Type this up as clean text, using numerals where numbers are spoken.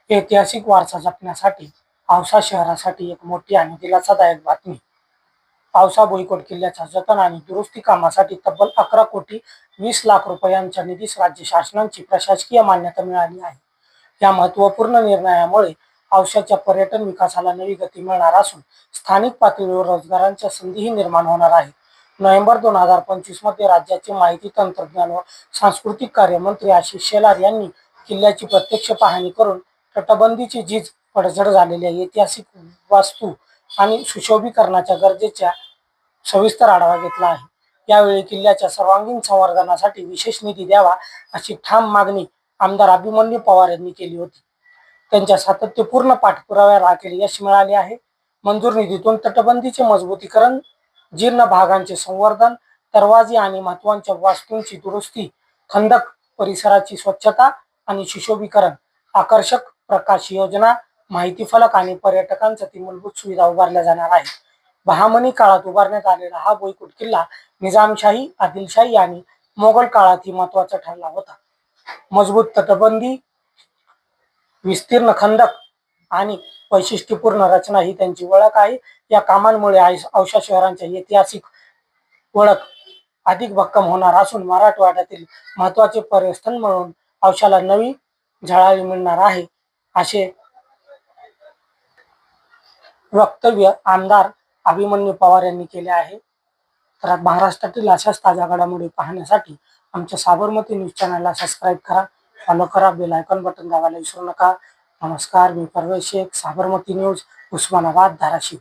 ऐतिहासिक वारसा जपण्यासाठी औसा शहरासाठी एक मोठी आणि दिलासादायक बातमी. औसा भुईकोट किल्ल्याच्या जतन आणि दुरुस्ती कामासाठी तब्बल 11,20,00,000 रुपयांच्या निधीस राज्य शासनाची प्रशासकीय मान्यता मिळाली आहे. या महत्त्वपूर्ण निर्णयामुळे औशाच्या पर्यटन विकासाला नवी गती मिळणार असून स्थानिक पातळीवर रोजगारांच्या संधीही निर्माण होणार आहे. नोव्हेंबर 2025 मध्ये राज्याचे माहिती तंत्रज्ञान व सांस्कृतिक कार्य मंत्री आशिष शेलार यांनी किल्ल्याची प्रत्यक्ष पाहणी करून तटबंदीची झीज पडझड झालेल्या ऐतिहासिक वास्तू आणि सुशोभीकरणाच्या गरजेच्या सविस्तर आढावा घेतला आहे. यावेळी किल्ल्याच्या सर्वांगीण संवर्धनासाठी विशेष निधी द्यावा अशी ठाम मागणी आमदार अभिमन्यू पवार यांनी केली होती. त्यांच्या सातत्यपूर्ण पाठपुराव्याला अखेर यश मिळाले आहे. मंजूर निधीतून तटबंदीचे मजबूतीकरण, जीर्ण भागांचे संवर्धन, दरवाजे आणि महत्त्वाच्या वास्तूंची दुरुस्ती, खंदक परिसराची स्वच्छता आणि सुशोभीकरण, आकर्षक प्रकाश योजना, माहिती फलक आणि पर्यटकांसाठी मूलभूत सुविधा उभारल्या जाणार आहेत. बहामनी काळात उभारण्यात आलेला हा भुईकोट किल्ला निजामशाही, आदिलशाही आणि मोगल काळातही महत्त्वाचा ठरला होता. मजबूत तटबंदी, विस्तीर्ण खंदक आणि वैशिष्ट्यपूर्ण रचना ही त्यांची ओळख आहे. या कामांमुळे औसा शहरांची ऐतिहासिक ओळख अधिक भक्कम होणार असून मराठवाड्यातील महत्त्वाचे पर्यटन म्हणून औशाला नवी झळाळी मिळणार आहे, असे वक्तव्य आमदार अभिमन्यू पवार यांनी केले आहे. तर महाराष्ट्रातील अशाच ताज्या घडामोडी पाहण्यासाठी आमच्या साबरमती न्यूज चॅनलला सबस्क्राईब करा, फॉलो करा, बेल आयकॉन बटन दाबायला विसरू नका. नमस्कार, मी परवेश शेख, साबरमती न्यूज, उस्मानाबाद, धाराशिव.